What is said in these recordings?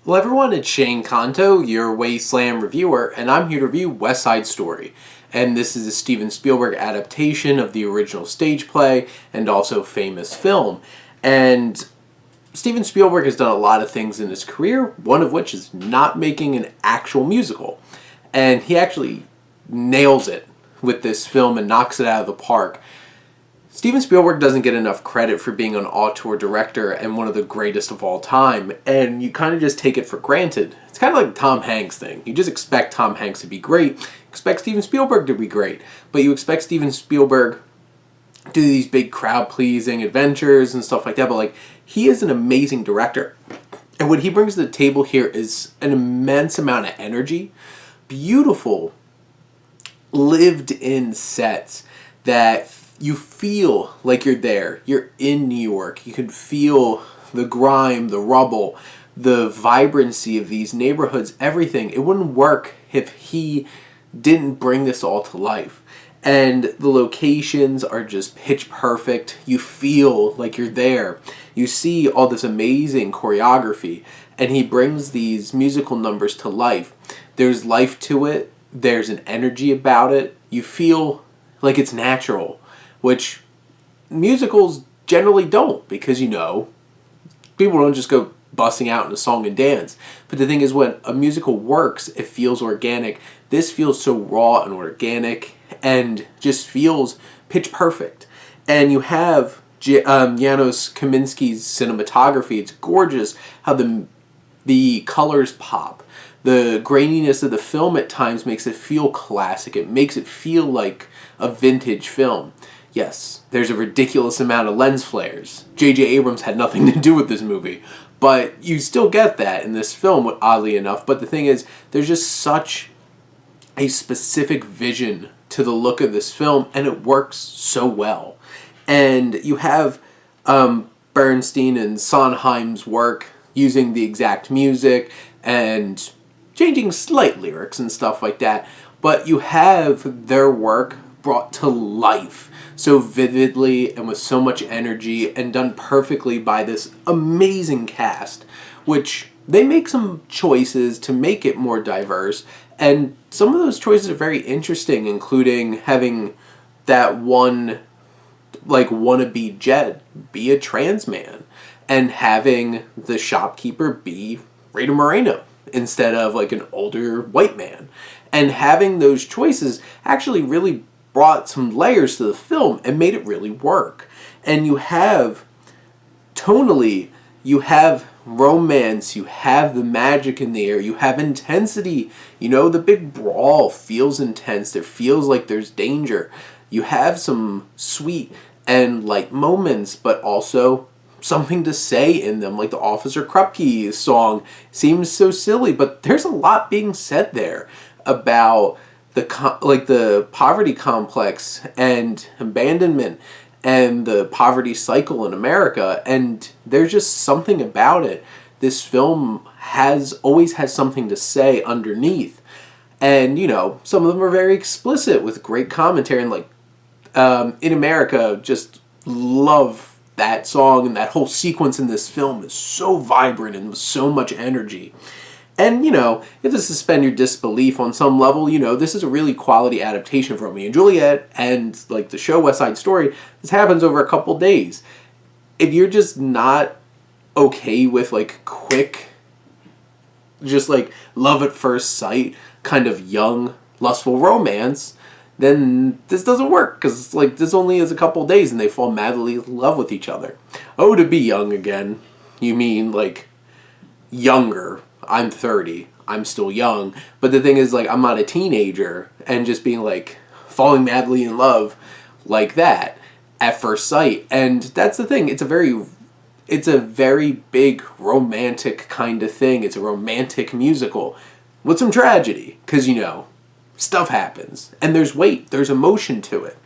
Hello everyone, it's Shane Kanto, your Wasteland reviewer, and I'm here to review West Side Story. And this is a Steven Spielberg adaptation of the original stage play and also famous film. And Steven Spielberg has done a lot of things in his career, one of which is not making an actual musical. And he actually nails it with this film and knocks it out of the park. Steven Spielberg doesn't get enough credit for being an auteur director and one of the greatest of all time, and you kind of just take it for granted. It's kind of like the Tom Hanks thing. You just expect Tom Hanks to be great, expect Steven Spielberg to be great, but you expect Steven Spielberg to do these big crowd-pleasing adventures and stuff like that, but he is an amazing director, and what he brings to the table here is an immense amount of energy, beautiful, lived-in sets that you feel like you're there. You're in New York. You can feel the grime, the rubble, the vibrancy of these neighborhoods, everything. It wouldn't work if he didn't bring this all to life. And the locations are just pitch perfect. You feel like you're there. You see all this amazing choreography, and he brings these musical numbers to life. There's life to it. There's an energy about it. You feel like it's natural, which musicals generally don't, because, people don't just go busting out in a song and dance. But the thing is, when a musical works, it feels organic. This feels so raw and organic and just feels pitch perfect. And you have Janusz Kaminski's cinematography. It's gorgeous how the colors pop. The graininess of the film at times makes it feel classic. It makes it feel like a vintage film. Yes, there's a ridiculous amount of lens flares. J.J. Abrams had nothing to do with this movie, but you still get that in this film, oddly enough. But the thing is, there's just such a specific vision to the look of this film, and it works so well. And you have Bernstein and Sondheim's work using the exact music and changing slight lyrics and stuff like that, but you have their work brought to life so vividly and with so much energy and done perfectly by this amazing cast, which they make some choices to make it more diverse, and some of those choices are very interesting, including having that one wannabe Jet be a trans man and having the shopkeeper be Rita Moreno instead of an older white man. And having those choices actually really brought some layers to the film and made it really work. And you have, tonally, you have romance, you have the magic in the air, you have intensity. The big brawl feels intense. It feels like there's danger. You have some sweet and light moments, but also something to say in them, like the Officer Krupke song seems so silly, but there's a lot being said there about the poverty complex and abandonment and the poverty cycle in America, and there's just something about it. This film always has something to say underneath, and some of them are very explicit with great commentary, and In America, just love that song, and that whole sequence in this film is so vibrant and with so much energy. And, you have to suspend your disbelief on some level. This is a really quality adaptation of Romeo and Juliet, and, the show West Side Story, this happens over a couple days. If you're just not okay with, quick, just, love at first sight, kind of young, lustful romance, then this doesn't work, because, this only is a couple days, and they fall madly in love with each other. Oh, to be young again. You mean, younger. I'm 30. I'm still young. But the thing is, I'm not a teenager, and just being, falling madly in love like that at first sight. And that's the thing. It's a very big romantic kind of thing. It's a romantic musical with some tragedy, because, stuff happens. And there's weight. There's emotion to it.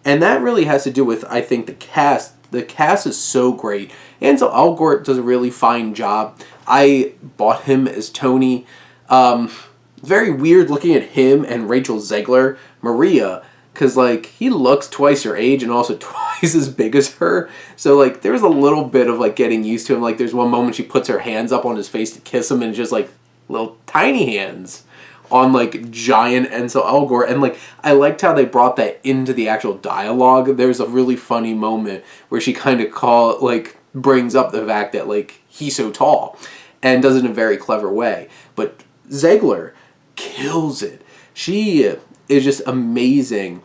And that really has to do with, I think, the cast. The cast is so great. Ansel Elgort does a really fine job. I bought him as Tony. Very weird looking at him and Rachel Zegler, Maria. because, like, he looks twice her age and also twice as big as her. So, like, there's a little bit of, like, getting used to him. Like, there's one moment she puts her hands up on his face to kiss him, and just, like, little tiny hands on, like, giant Ansel Elgort. And, like, I liked how they brought that into the actual dialogue. There's a really funny moment where she kind of brings up the fact that, like, he's so tall, and does it in a very clever way. But Zegler kills it. She is just amazing.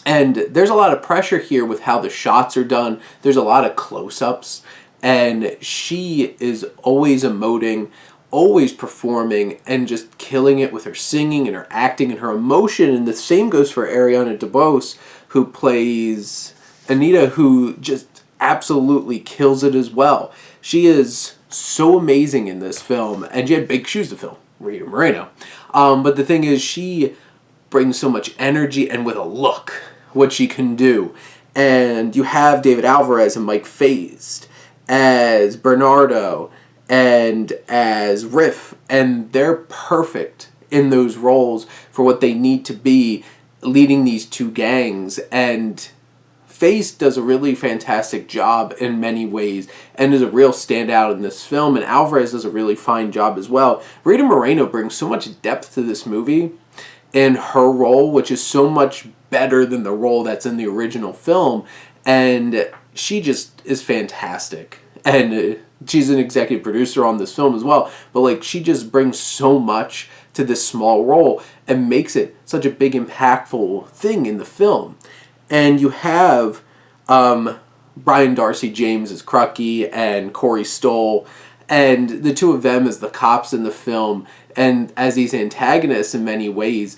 And there's a lot of pressure here with how the shots are done. There's a lot of close-ups. And she is always emoting, always performing, and just killing it with her singing and her acting and her emotion. And the same goes for Ariana DeBose, who plays Anita, who just absolutely kills it as well. She is so amazing in this film, and she had big shoes to fill, Rita Moreno. But the thing is, she brings so much energy, and with a look, what she can do. And you have David Alverez and Mike Faist as Bernardo and as Riff, and they're perfect in those roles for what they need to be, leading these two gangs. And Faist does a really fantastic job in many ways and is a real standout in this film, and Alverez does a really fine job as well. Rita Moreno brings so much depth to this movie in her role, which is so much better than the role that's in the original film, and she just is fantastic. And she's an executive producer on this film as well, but, like, she just brings so much to this small role and makes it such a big, impactful thing in the film. And you have Brian Darcy James as Crucky and Corey Stoll, and the two of them as the cops in the film, and as these antagonists in many ways.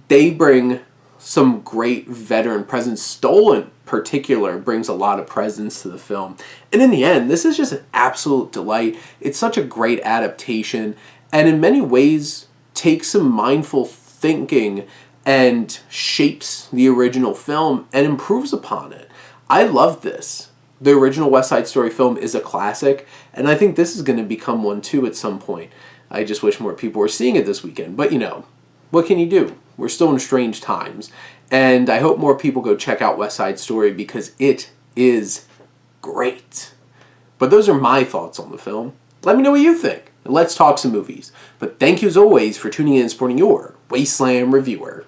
They bring some great veteran presence. Stoll in particular brings a lot of presence to the film. And in the end, this is just an absolute delight. It's such a great adaptation, and in many ways takes some mindful thinking and shapes the original film and improves upon it. I love this. The original West Side Story film is a classic, and I think this is going to become one too at some point. I just wish more people were seeing it this weekend. But, you know, what can you do? We're still in strange times. And I hope more people go check out West Side Story because it is great. But those are my thoughts on the film. Let me know what you think. And let's talk some movies. But thank you as always for tuning in and supporting your Wasteland reviewer.